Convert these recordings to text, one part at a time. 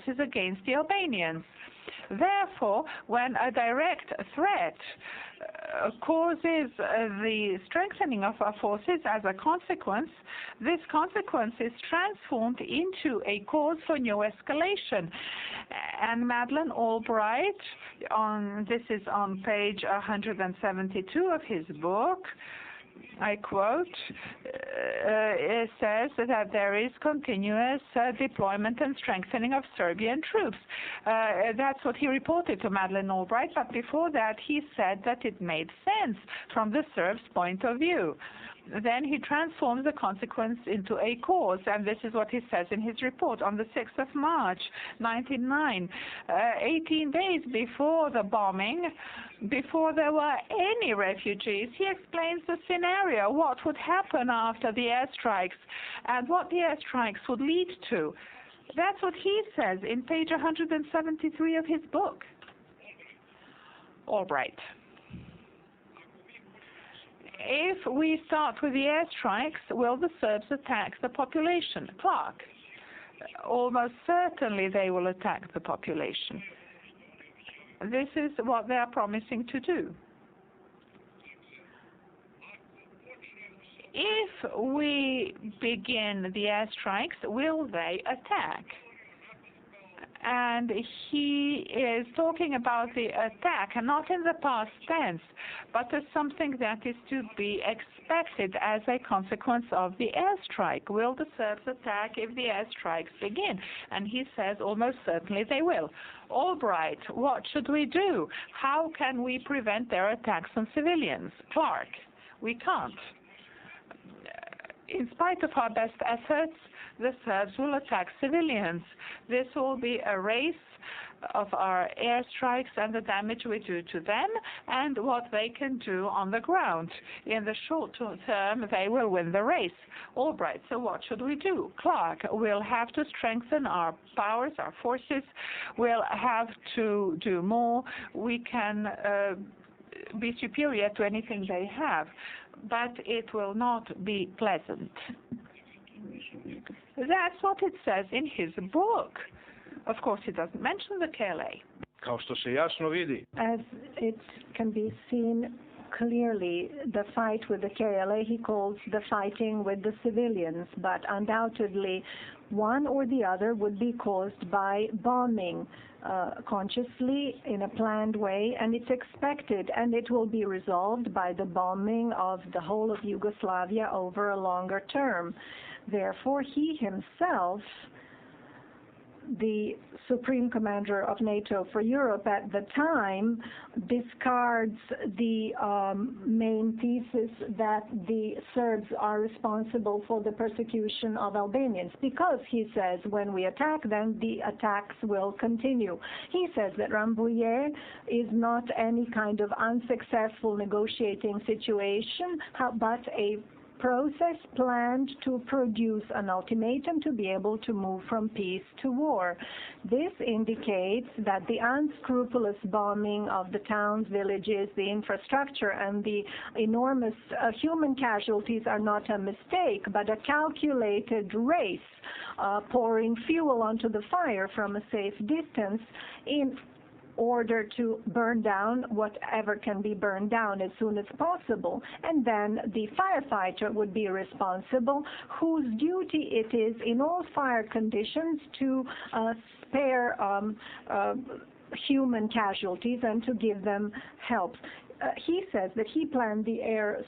forces against the Albanians. Therefore, when a direct threat causes the strengthening of our forces as a consequence, this consequence is transformed into a cause for new escalation. And Madeleine Albright, this is on page 172 of his book, I quote, it says that there is continuous deployment and strengthening of Serbian troops. That's what he reported to Madeleine Albright, but before that he said that it made sense from the Serbs' point of view. Then he transforms the consequence into a cause, and this is what he says in his report on the 6th of March, 1999, 18 days before the bombing, before there were any refugees. He explains the scenario, what would happen after the airstrikes, and what the airstrikes would lead to. That's what he says in page 173 of his book. Albright. If we start with the airstrikes, will the Serbs attack the population? Clark. Almost certainly they will attack the population. This is what they are promising to do. If we begin the airstrikes, will they attack? And he is talking about the attack, and not in the past tense, but as something that is to be expected as a consequence of the airstrike. Will the Serbs attack if the airstrikes begin? And he says almost certainly they will. Albright, what should we do? How can we prevent their attacks on civilians? Clark, we can't. In spite of our best efforts, the Serbs will attack civilians. This will be a race of our airstrikes and the damage we do to them and what they can do on the ground. In the short term, they will win the race. Albright, so what should we do? Clark, we'll have to strengthen our powers, our forces. We'll have to do more. We can be superior to anything they have, but it will not be pleasant. That's what it says in his book. Of course, he doesn't mention the KLA. As it can be seen clearly, the fight with the KLA he calls the fighting with the civilians, but undoubtedly one or the other would be caused by bombing consciously in a planned way, and it's expected, and it will be resolved by the bombing of the whole of Yugoslavia over a longer term. Therefore, he himself, the Supreme Commander of NATO for Europe at the time, discards the main thesis that the Serbs are responsible for the persecution of Albanians, because he says when we attack them, the attacks will continue. He says that Rambouillet is not any kind of unsuccessful negotiating situation, but a process planned to produce an ultimatum to be able to move from peace to war. This indicates that the unscrupulous bombing of the towns, villages, the infrastructure, and the enormous human casualties are not a mistake, but a calculated race, pouring fuel onto the fire from a safe distance in order to burn down whatever can be burned down as soon as possible. And then the firefighter would be responsible, whose duty it is in all fire conditions to spare human casualties and to give them help. He says that he planned the air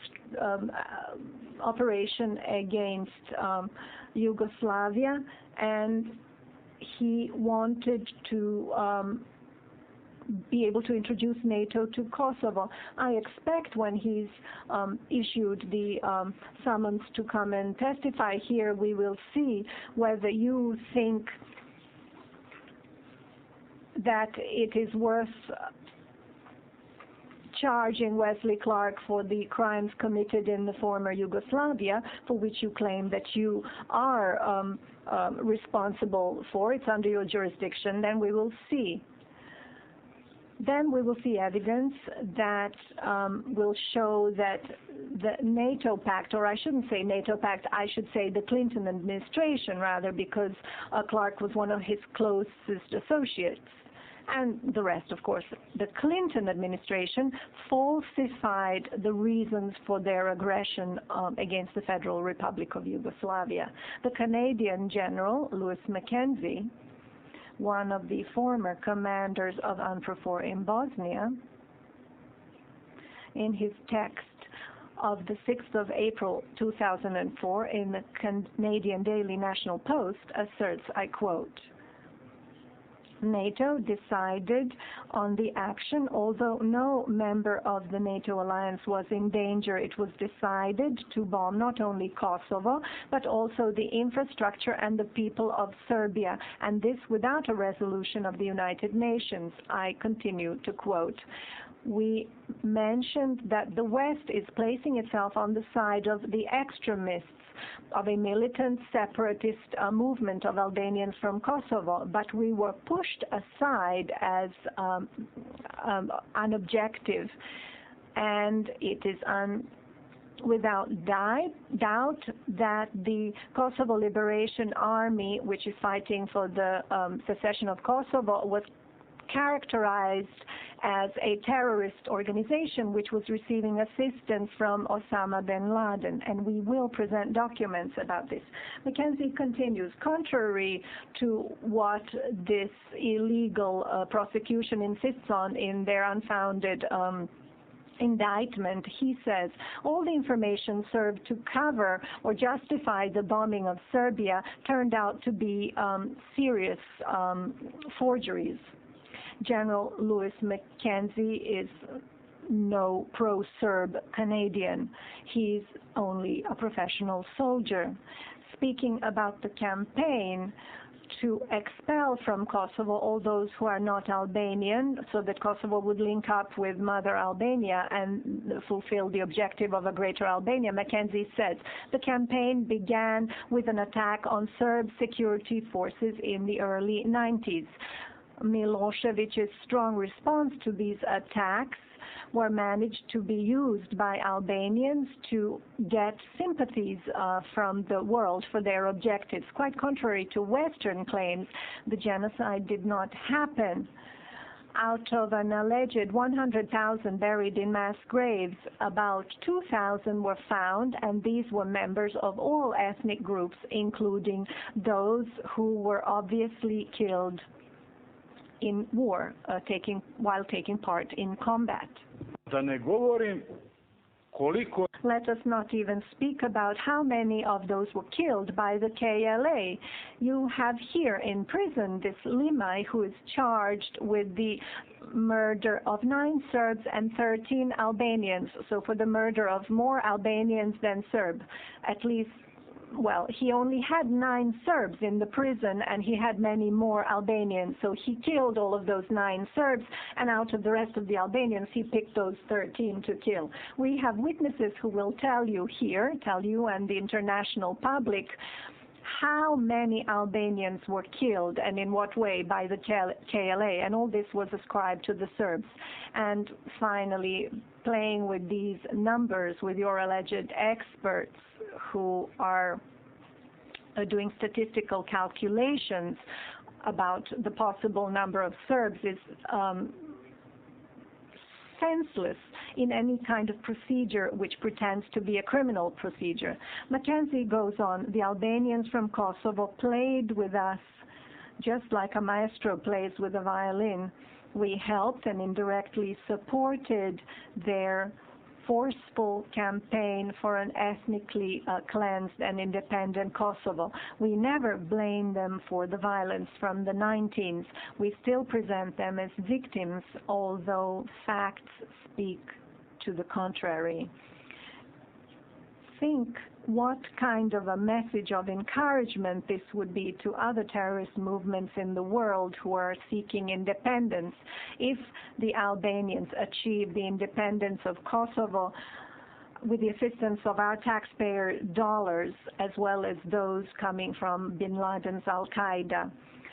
operation against Yugoslavia, and he wanted to be able to introduce NATO to Kosovo. I expect when he's issued the summons to come and testify here, we will see whether you think that it is worth charging Wesley Clark for the crimes committed in the former Yugoslavia, for which you claim that you are responsible for. It's under your jurisdiction. Then we will see. then we will see evidence that will show that the NATO pact, or I shouldn't say NATO pact, I should say the Clinton administration rather, because Clark was one of his closest associates. And the rest, of course. The Clinton administration falsified the reasons for their aggression against the Federal Republic of Yugoslavia. The Canadian general, Louis Mackenzie, one of the former commanders of UNPROFOR in Bosnia, in his text of the 6th of April 2004 in the Canadian Daily National Post asserts, I quote, NATO decided on the action, although no member of the NATO alliance was in danger. It was decided to bomb not only Kosovo, but also the infrastructure and the people of Serbia, and this without a resolution of the United Nations. I continue to quote. We mentioned that the West is placing itself on the side of the extremists of a militant separatist movement of Albanians from Kosovo, but we were pushed aside as unobjective, and it is without doubt that the Kosovo Liberation Army, which is fighting for the secession of Kosovo, was characterized as a terrorist organization which was receiving assistance from Osama bin Laden, and we will present documents about this. Mackenzie continues, contrary to what this illegal prosecution insists on in their unfounded indictment, he says, all the information served to cover or justify the bombing of Serbia turned out to be serious forgeries. General Louis Mackenzie is no pro-Serb Canadian. He's only a professional soldier. Speaking about the campaign to expel from Kosovo all those who are not Albanian, so that Kosovo would link up with Mother Albania and fulfill the objective of a greater Albania, Mackenzie says, the campaign began with an attack on Serb security forces in the early 90s. Milosevic's strong response to these attacks were managed to be used by Albanians to get sympathies from the world for their objectives. Quite contrary to Western claims, the genocide did not happen. Out of an alleged 100,000 buried in mass graves, about 2,000 were found, and these were members of all ethnic groups, including those who were obviously killed in war, while taking part in combat. Let us not even speak about how many of those were killed by the KLA. You have here in prison this Limaj, who is charged with the murder of 9 Serbs and 13 Albanians, so for the murder of more Albanians than Serb, at least. Well, he only had 9 Serbs in the prison, and he had many more Albanians. So he killed all of those 9 Serbs, and out of the rest of the Albanians, he picked those 13 to kill. We have witnesses who will tell you and the international public, how many Albanians were killed and in what way by the KLA, and all this was ascribed to the Serbs. And finally, playing with these numbers with your alleged experts who are doing statistical calculations about the possible number of Serbs is senseless in any kind of procedure which pretends to be a criminal procedure. Mackenzie goes on, the Albanians from Kosovo played with us just like a maestro plays with a violin. We helped and indirectly supported their forceful campaign for an ethnically cleansed and independent Kosovo. We never blame them for the violence from the 19s. We still present them as victims, although facts speak to the contrary. Think what kind of a message of encouragement this would be to other terrorist movements in the world who are seeking independence if the Albanians achieve the independence of Kosovo with the assistance of our taxpayer dollars, as well as those coming from bin Laden's Al-Qaeda.